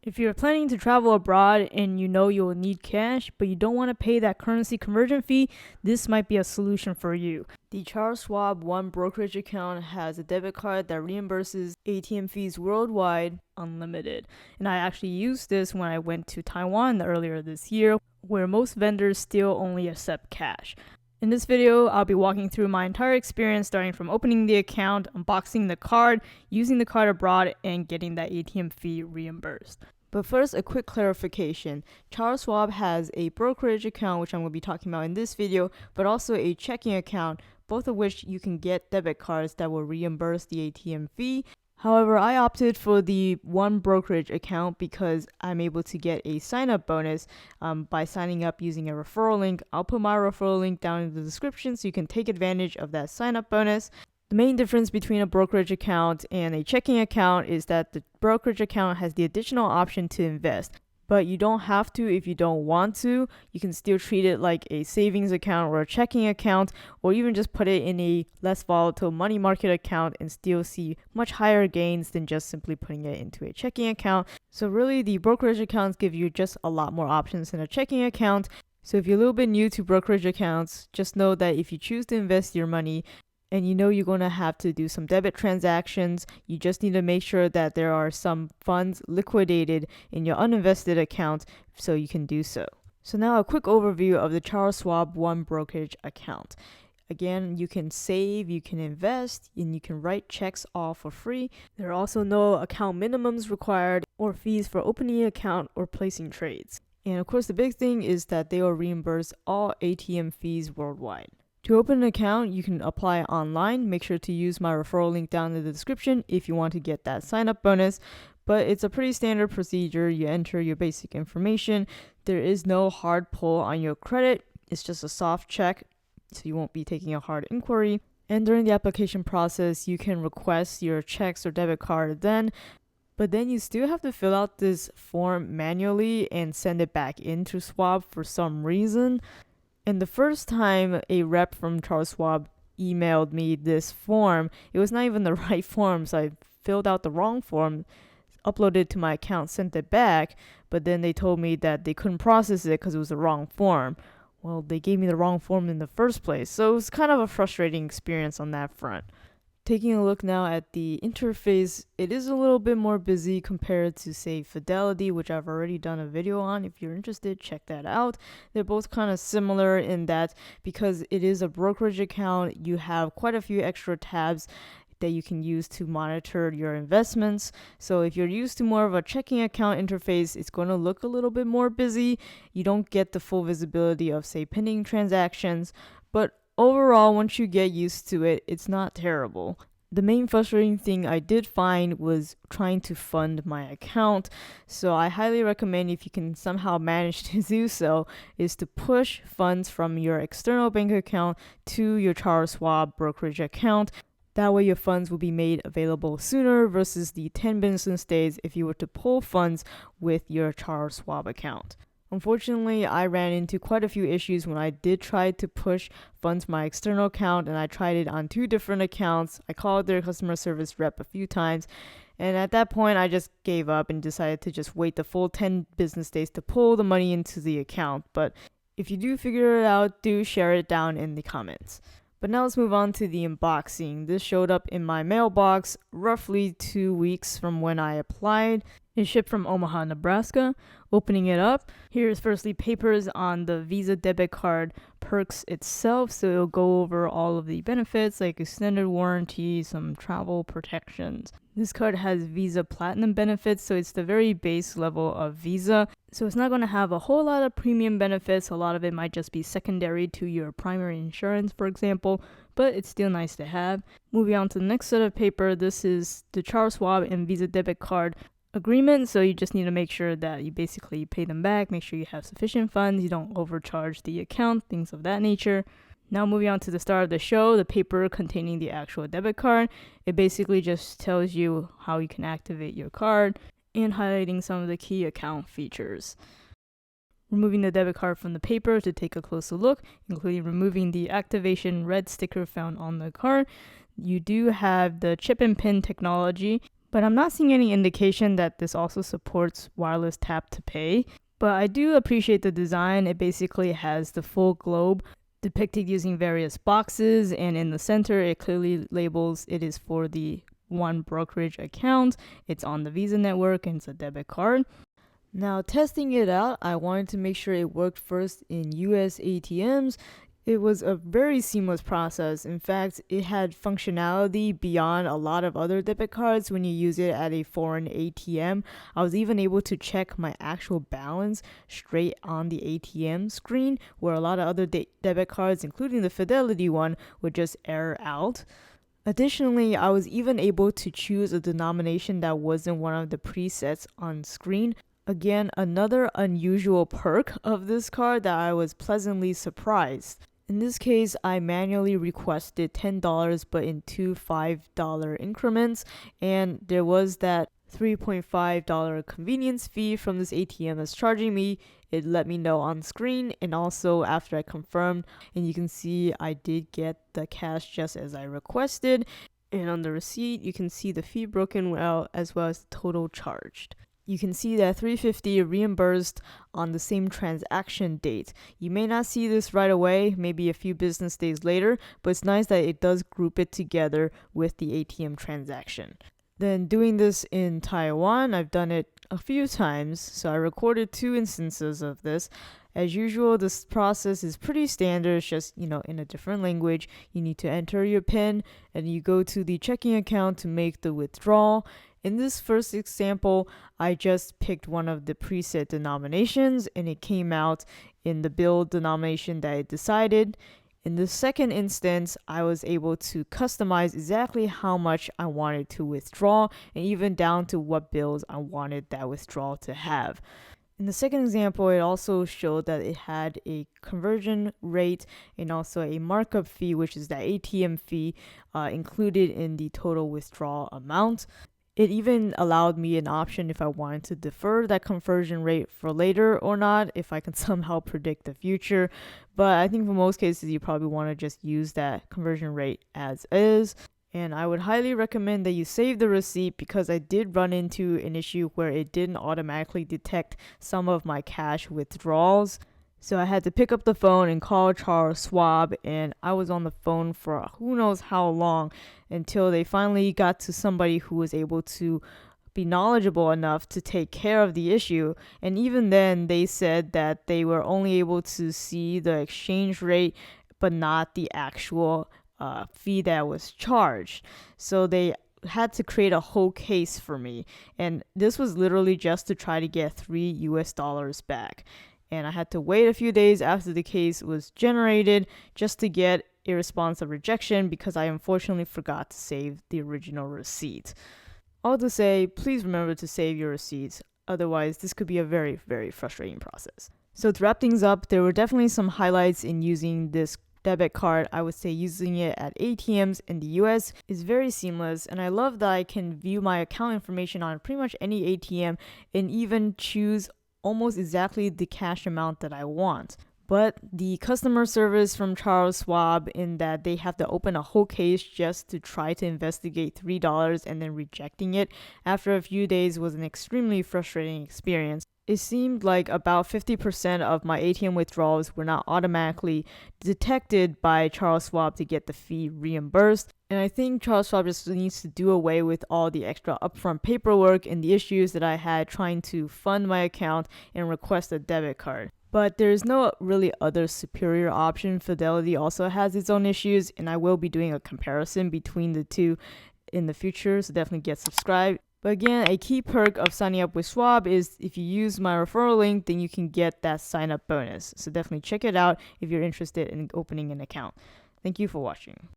If you're planning to travel abroad and you know you'll need cash, but you don't want to pay that currency conversion fee, this might be a solution for you. The Charles Schwab One Brokerage account has a debit card that reimburses ATM fees worldwide, unlimited. And I actually used this when I went to Taiwan earlier this year, where most vendors still only accept cash. In this video, I'll be walking through my entire experience starting from opening the account, unboxing the card, using the card abroad, and getting that ATM fee reimbursed. But first, a quick clarification. Charles Schwab has a brokerage account, which I'm going to be talking about in this video, but also a checking account, both of which you can get debit cards that will reimburse the ATM fee. However, I opted for the One Brokerage account because I'm able to get a sign-up bonus by signing up using a referral link. I'll put my referral link down in the description so you can take advantage of that sign-up bonus. The main difference between a brokerage account and a checking account is that the brokerage account has the additional option to invest. But you don't have to if you don't want to. You can still treat it like a savings account or a checking account, or even just put it in a less volatile money market account and still see much higher gains than just simply putting it into a checking account. So really, the brokerage accounts give you just a lot more options than a checking account. So if you're a little bit new to brokerage accounts, just know that if you choose to invest your money, and you know you're going to have to do some debit transactions, you just need to make sure that there are some funds liquidated in your uninvested account so you can do so. So now a quick overview of the Charles Schwab One Brokerage account. Again, you can save, you can invest, and you can write checks all for free. There are also no account minimums required or fees for opening an account or placing trades. And of course, the big thing is that they will reimburse all ATM fees worldwide. To open an account, you can apply online. Make sure to use my referral link down in the description if you want to get that sign-up bonus. But it's a pretty standard procedure. You enter your basic information. There is no hard pull on your credit. It's just a soft check, so you won't be taking a hard inquiry. And during the application process, you can request your checks or debit card then. But then you still have to fill out this form manually and send it back into Schwab for some reason. And the first time a rep from Charles Schwab emailed me this form, it was not even the right form, so I filled out the wrong form, uploaded it to my account, sent it back, but then they told me that they couldn't process it because it was the wrong form. Well, they gave me the wrong form in the first place, so it was kind of a frustrating experience on that front. Taking a look now at the interface, it is a little bit more busy compared to, say, Fidelity, which I've already done a video on. If you're interested, check that out. They're both kind of similar in that because it is a brokerage account, you have quite a few extra tabs that you can use to monitor your investments. So if you're used to more of a checking account interface, it's going to look a little bit more busy. You don't get the full visibility of, say, pending transactions, but overall, once you get used to it, it's not terrible. The main frustrating thing I did find was trying to fund my account. So I highly recommend, if you can somehow manage to do so, is to push funds from your external bank account to your Charles Schwab brokerage account. That way your funds will be made available sooner versus the 10 business days if you were to pull funds with your Charles Schwab account. Unfortunately, I ran into quite a few issues when I did try to push funds from my external account, and I tried it on 2 different accounts. I called their customer service rep a few times, and at that point I just gave up and decided to just wait the full 10 business days to pull the money into the account. But if you do figure it out, do share it down in the comments. But now let's move on to the unboxing. This showed up in my mailbox roughly 2 weeks from when I applied. It's shipped from Omaha, Nebraska. Opening it up, here's firstly papers on the Visa debit card perks itself. So it'll go over all of the benefits like extended warranty, some travel protections. This card has Visa Platinum benefits, so it's the very base level of Visa. So it's not going to have a whole lot of premium benefits. A lot of it might just be secondary to your primary insurance, for example, but it's still nice to have. Moving on to the next set of paper, this is the Charles Schwab and Visa debit card agreement. So you just need to make sure that you basically pay them back, make sure you have sufficient funds, you don't overcharge the account, things of that nature. Now moving on to the start of the show, the paper containing the actual debit card. It basically just tells you how you can activate your card and highlighting some of the key account features. Removing the debit card from the paper to take a closer look, including removing the activation red sticker found on the card. You do have the chip and pin technology, But I'm not seeing any indication that this also supports wireless tap to pay. But I do appreciate the design. It basically has the full globe depicted using various boxes, and in the center it clearly labels it is for the one brokerage account. It's on the Visa network and it's a debit card. Now, testing it out, I wanted to make sure it worked first in US ATMs. It was a very seamless process. In fact, it had functionality beyond a lot of other debit cards when you use it at a foreign ATM. I was even able to check my actual balance straight on the ATM screen, where a lot of other debit cards, including the Fidelity one, would just error out. Additionally, I was even able to choose a denomination that wasn't one of the presets on screen. Again, another unusual perk of this card that I was pleasantly surprised. In this case, I manually requested $10 but in two $5 increments, and there was that $3.5 convenience fee from this ATM that's charging me. It let me know on screen, and also after I confirmed, and you can see I did get the cash just as I requested, and on the receipt you can see the fee broken out as well as the total charged. You can see that $350 reimbursed on the same transaction date. You may not see this right away, maybe a few business days later, but it's nice that it does group it together with the ATM transaction. Then doing this in Taiwan, I've done it a few times, so I recorded 2 instances of this. As usual, this process is pretty standard, it's just, in a different language. You need to enter your PIN, and you go to the checking account to make the withdrawal. In this first example, I just picked one of the preset denominations, and it came out in the bill denomination that I decided. In the second instance, I was able to customize exactly how much I wanted to withdraw, and even down to what bills I wanted that withdrawal to have. In the second example, it also showed that it had a conversion rate and also a markup fee, which is the ATM fee, included in the total withdrawal amount. It even allowed me an option if I wanted to defer that conversion rate for later or not, if I can somehow predict the future. But I think for most cases, you probably want to just use that conversion rate as is. And I would highly recommend that you save the receipt, because I did run into an issue where it didn't automatically detect some of my cash withdrawals. So I had to pick up the phone and call Charles Schwab, and I was on the phone for who knows how long until they finally got to somebody who was able to be knowledgeable enough to take care of the issue. And even then, they said that they were only able to see the exchange rate but not the actual fee that was charged. So they had to create a whole case for me, and this was literally just to try to get $3 back. And I had to wait a few days after the case was generated just to get a response of rejection, because I unfortunately forgot to save the original receipt. All to say, please remember to save your receipts, otherwise this could be a very, very frustrating process. So to wrap things up, there were definitely some highlights in using this debit card. I would say using it at ATMs in the US is very seamless, and I love that I can view my account information on pretty much any ATM and even choose almost exactly the cash amount that I want. But the customer service from Charles Schwab, in that they have to open a whole case just to try to investigate $3 and then rejecting it after a few days, was an extremely frustrating experience. It seemed like about 50% of my ATM withdrawals were not automatically detected by Charles Schwab to get the fee reimbursed. And I think Charles Schwab just needs to do away with all the extra upfront paperwork and the issues that I had trying to fund my account and request a debit card. But there's no really other superior option. Fidelity also has its own issues, and I will be doing a comparison between the two in the future, so definitely get subscribed. But again, a key perk of signing up with Schwab is if you use my referral link, then you can get that sign up bonus. So definitely check it out if you're interested in opening an account. Thank you for watching.